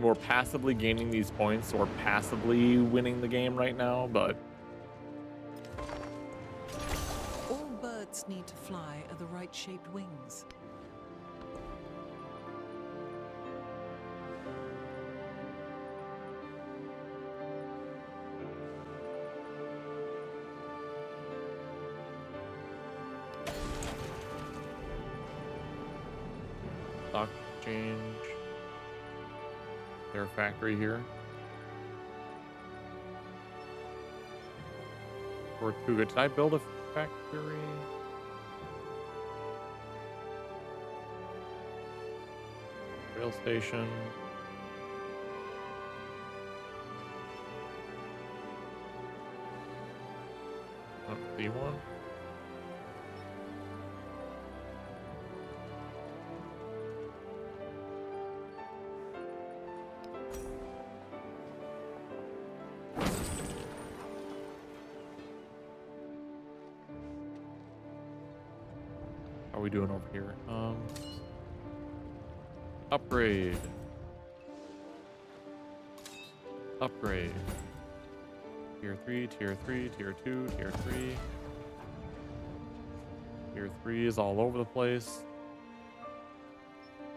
we're passively gaining these points or passively winning the game right now, but All birds need to fly at the right shaped wings. stock exchange. Their factory here. Tortuga. Did I build a factory? Rail station. I don't see one. How are we doing over here? Upgrade. Upgrade. Tier 3, Tier 3, Tier 2, Tier 3. Tier 3 is all over the place.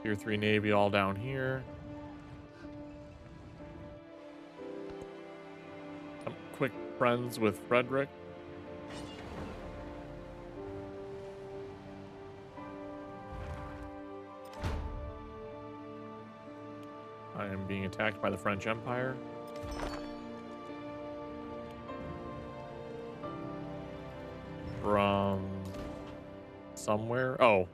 Tier 3 Navy all down here. I'm quick friends with Frederick. I am being attacked by the French Empire. From somewhere. Oh.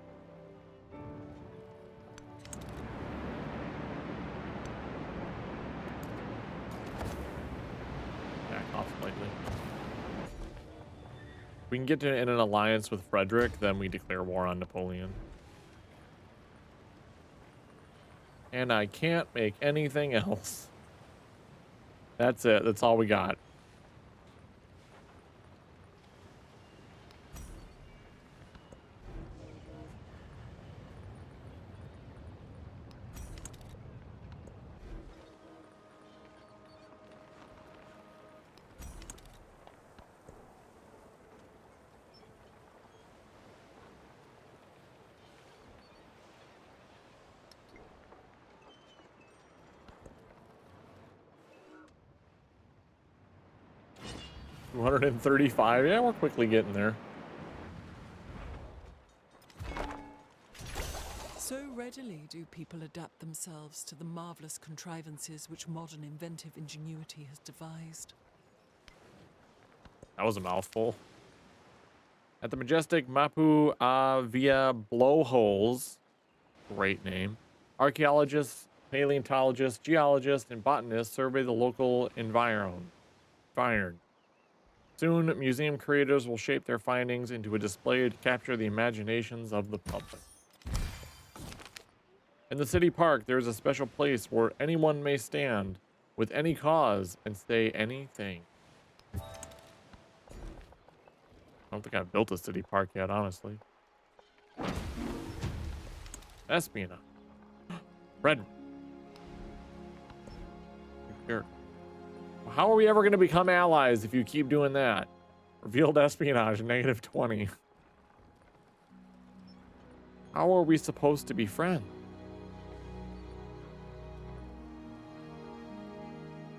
Back off slightly. If we can get in an alliance with Frederick, then we declare war on Napoleon. And I can't make anything else. That's it. That's all we got. $235. Yeah, we're quickly getting there. So readily do people adapt themselves to the marvelous contrivances which modern inventive ingenuity has devised. That was a mouthful. At the majestic Mapu Via Blowholes, great name, archaeologists, paleontologists, geologists, and botanists survey the local environment. Soon, museum creators will shape their findings into a display to capture the imaginations of the public. In the city park, there is a special place where anyone may stand with any cause and say anything. I don't think I've built a city park yet, honestly. Espionage. Red. Here. How are we ever going to become allies if you keep doing that? Revealed espionage, -20. How are we supposed to be friends?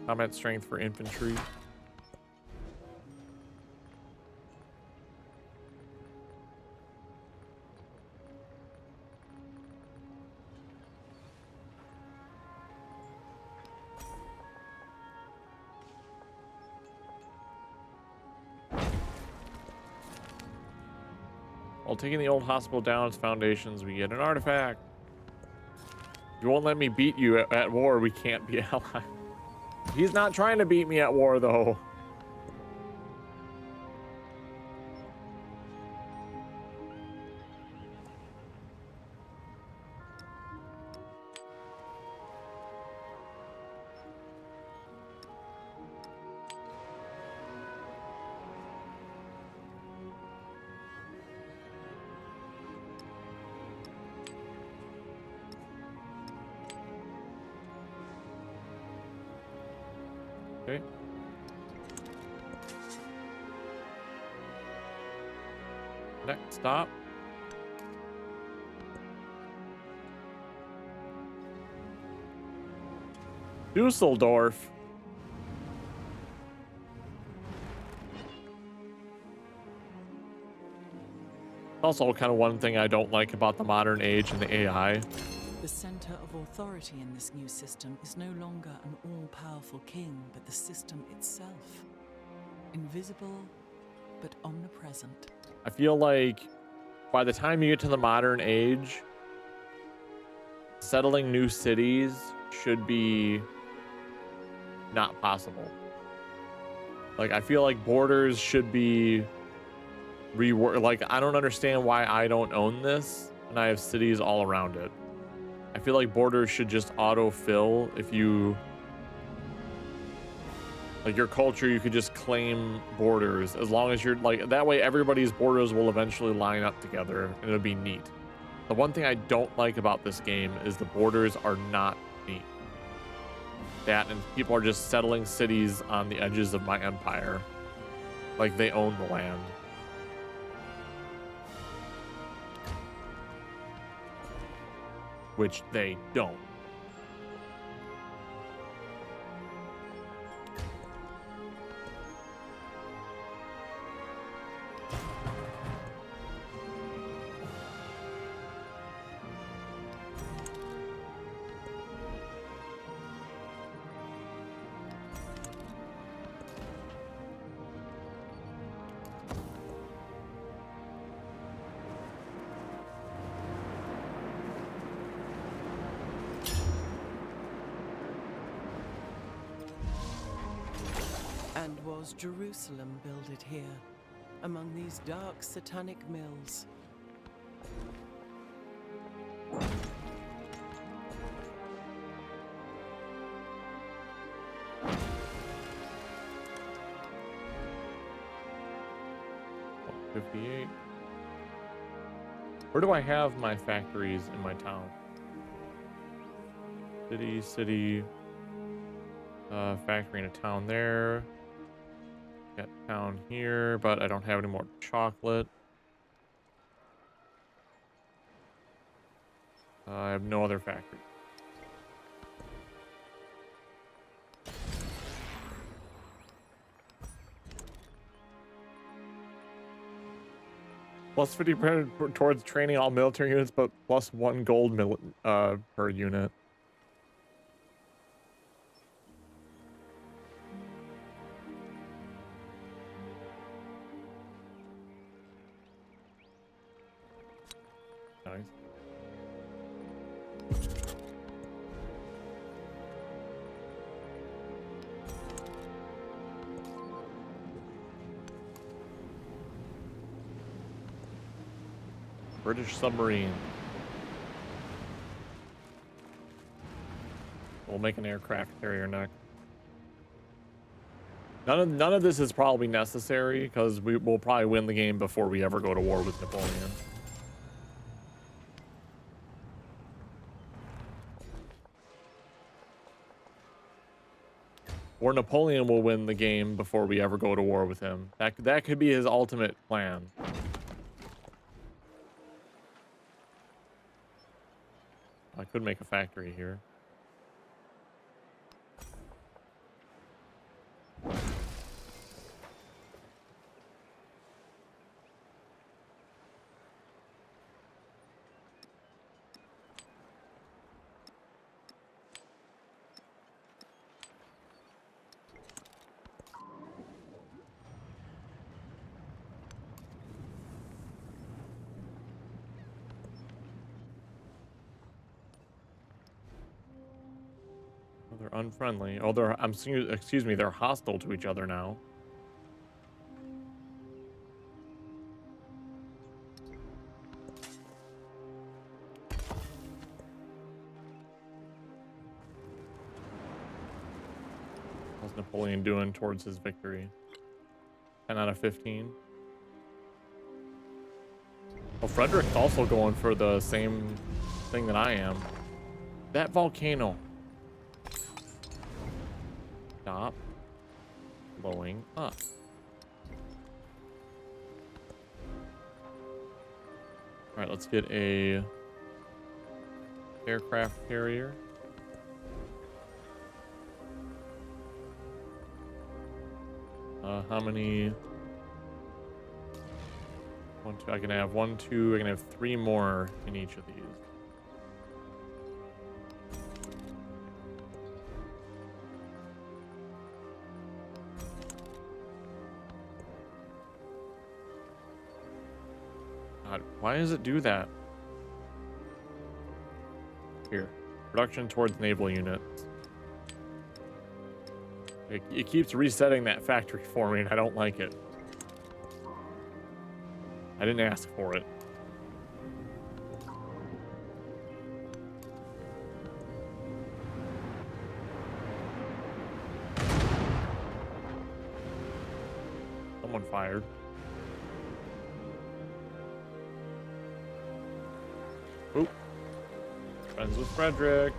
Combat strength for infantry. While taking the old hospital down its foundations, we get an artifact. If you won't let me beat you at war, we can't be allies. He's not trying to beat me at war, though. Okay. Next stop. Dusseldorf. Also, kind of one thing I don't like about the modern age and the AI. The center of authority in this new system is no longer an all-powerful king, but the system itself. Invisible, but omnipresent. I feel like by the time you get to the modern age, settling new cities should be not possible. Like, I feel like borders should be reworked. Like, I don't understand why I don't own this and I have cities all around it. I feel like borders should just auto-fill. If you like your culture, you could just claim borders as long as you're like that way everybody's borders will eventually line up together and it'll be neat. The one thing I don't like about this game is the borders are not neat. That and people are just settling cities on the edges of my empire like they own the land. Which they don't. And was Jerusalem builded here, among these dark satanic mills? Where do I have my factories in my town? City, factory in a town there. Got town here, but I don't have any more chocolate. I have no other factory. Plus 50% towards training all military units, but plus 1 gold per unit. Nice. British submarine. We'll make an aircraft carrier next. None of this is probably necessary because we'll probably win the game before we ever go to war with Napoleon. Or Napoleon will win the game before we ever go to war with him. That could be his ultimate plan. I could make a factory here. They're unfriendly. Oh, excuse me, they're hostile to each other now. How's Napoleon doing towards his victory? 10 out of 15. Well, Frederick's also going for the same thing that I am. That volcano. Stop. blowing up. All right, let's get a aircraft carrier. How many? One, two. I can have 1, 2. I can have 3 more in each of these. God, why does it do that? Here, production towards naval units. It keeps resetting that factory for me, and I don't like it. I didn't ask for it. Someone fired. Oop. Friends with Frederick.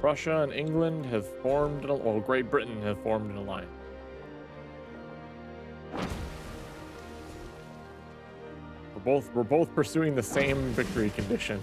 Prussia and England have formed, well, Great Britain have formed an alliance. We're both pursuing the same victory condition.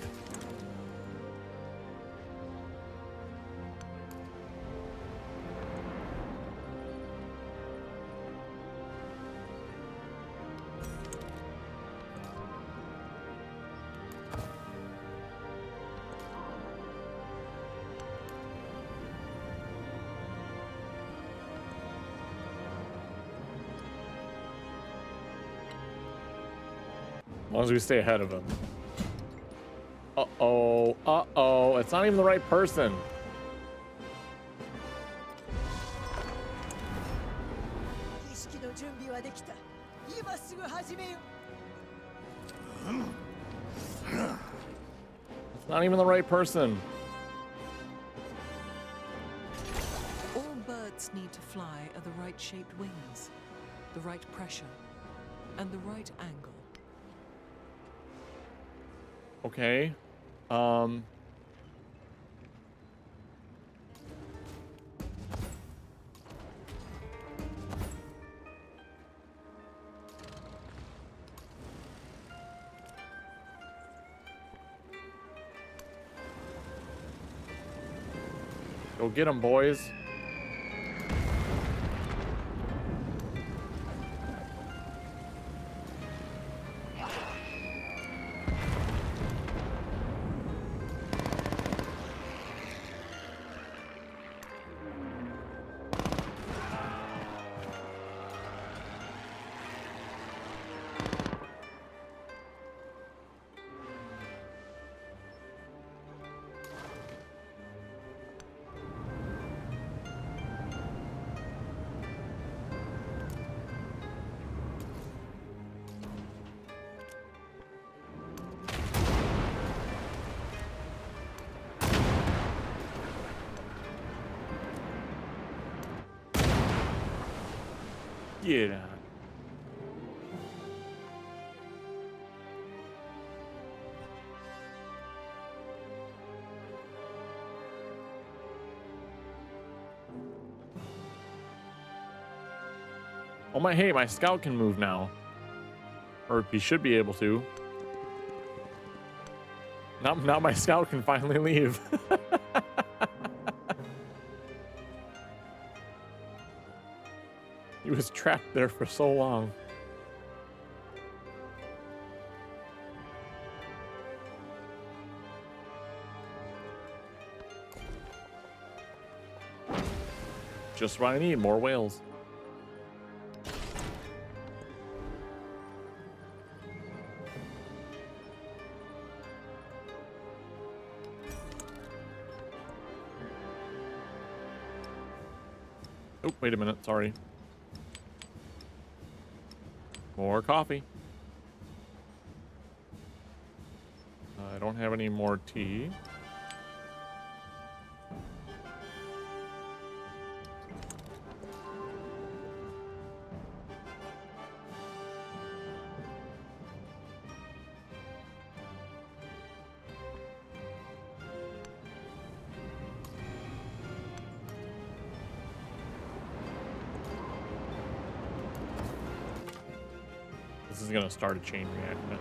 As long as we stay ahead of him. Uh-oh. Uh-oh. It's not even the right person. It's not even the right person. All birds need to fly are the right shaped wings, the right pressure, and the right angle. Okay. Go get them, boys. Get out. Oh my, hey, my scout can move now. Or he should be able to. Now my scout can finally leave. He was trapped there for so long. Just what I need, more whales. Oh, wait a minute, sorry. More coffee. I don't have any more tea. This is gonna start a chain reaction.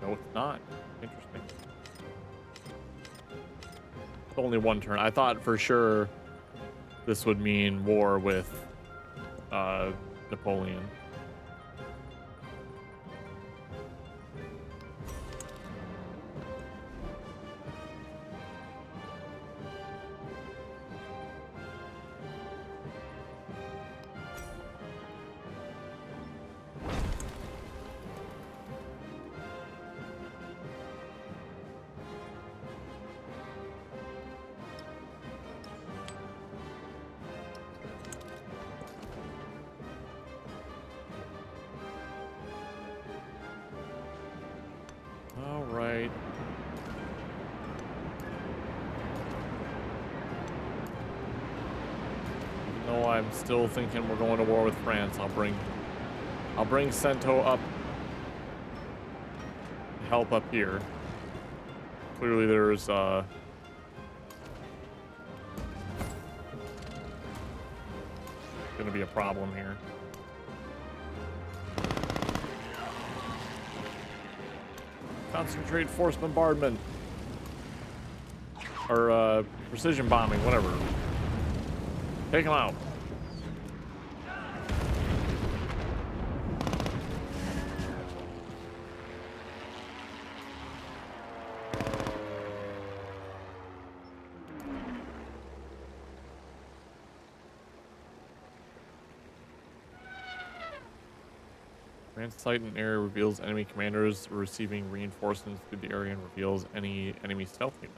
No, it's not. Interesting. It's only one turn. I thought for sure this would mean war with Napoleon. All right. No, I'm still thinking we're going to war with France. I'll bring Sento up to help up here. Clearly there's gonna be a problem here. Concentrate force bombardment. Or precision bombing, whatever. Take them out. Advanced sight in area reveals enemy commanders receiving reinforcements through the area and reveals any enemy stealth unit.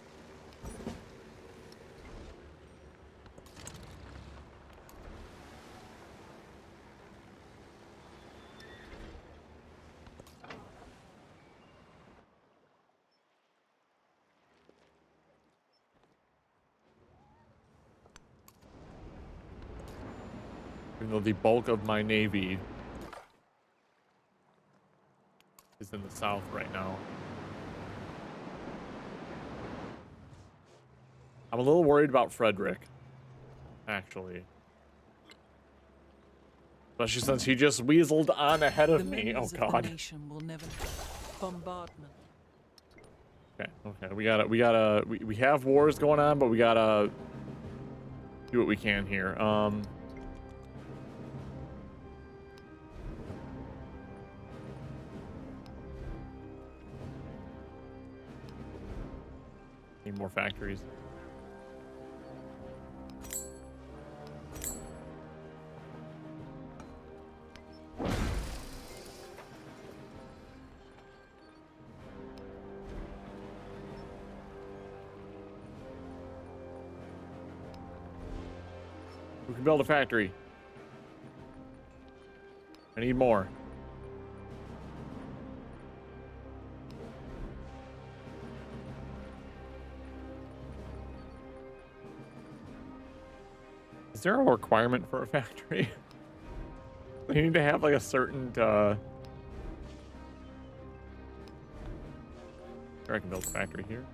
Even though the bulk of my navy is in the south right now. I'm a little worried about Frederick, actually. Especially since he just weaseled on ahead of me. Oh god. The nation will never bombardment. Okay, we have wars going on, but we gotta do what we can here. Need more factories. We can build a factory. I need more. Is there a requirement for a factory? You need to have like a certain Sure, I can build a factory here.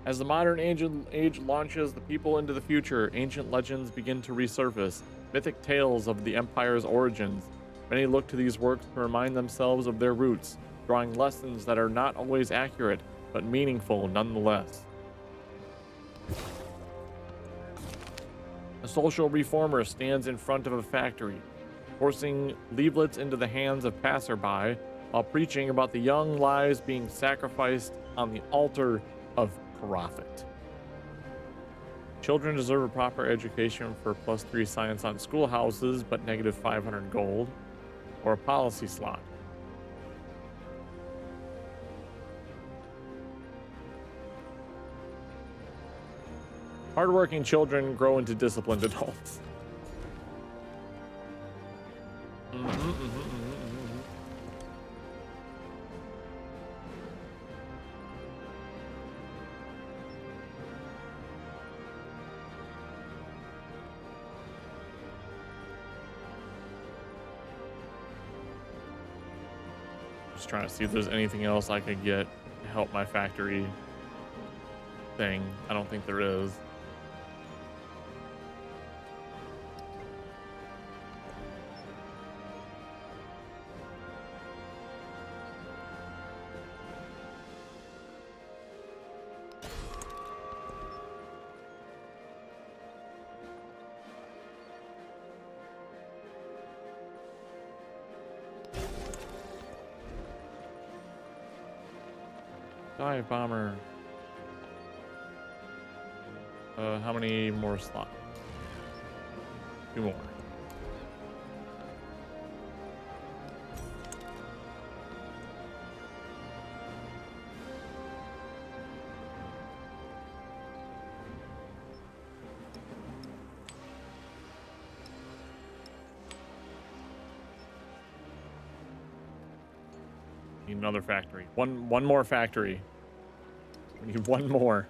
As the modern age launches the people into the future, ancient legends begin to resurface, mythic tales of the empire's origins. Many look to these works to remind themselves of their roots, drawing lessons that are not always accurate, but meaningful nonetheless. A social reformer stands in front of a factory, forcing leaflets into the hands of passerby while preaching about the young lives being sacrificed on the altar of profit. Children deserve a proper education for +3 science on schoolhouses, but -500 gold, or a policy slot. Hardworking children grow into disciplined adults. Just trying to see if there's anything else I could get to help my factory thing. I don't think there is. Dive bomber. How many more slots? 2 more. Need another factory. One more factory. We need one more.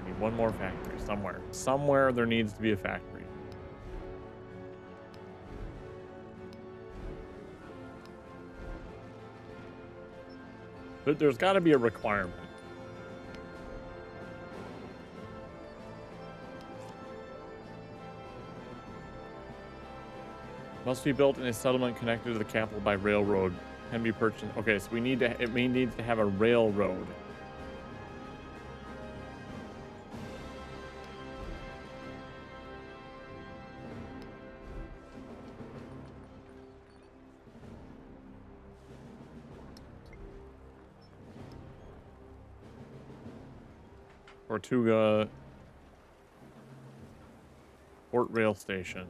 Need one more factory somewhere. Somewhere there needs to be a factory. But there's got to be a requirement. Must be built in a settlement connected to the capital by railroad. Can be purchased. Okay, so we need to. It needs to have a railroad. Tortuga Port Rail Station.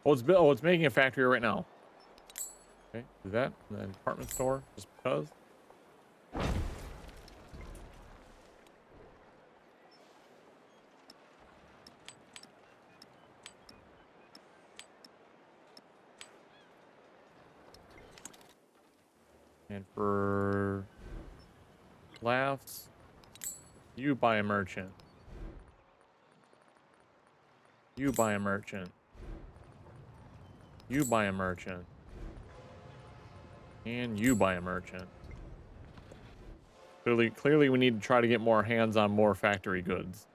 It's making a factory right now. Okay, do that. And then department store, just because. And for laughs, you buy a merchant. You buy a merchant. You buy a merchant. And you buy a merchant. Clearly we need to try to get more hands on more factory goods.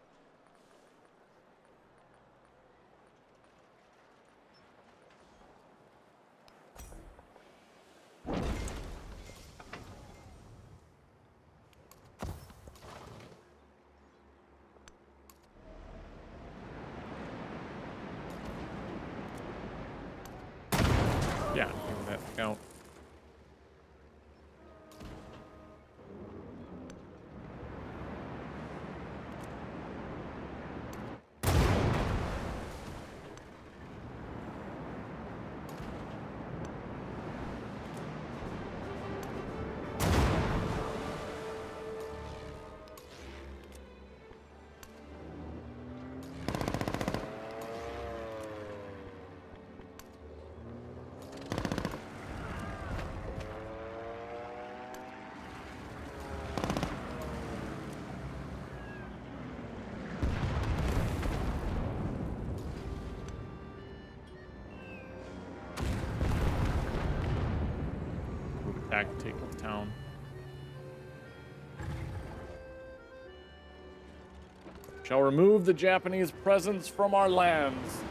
Yeah, that count. Attack, take the town. Shall remove the Japanese presence from our lands.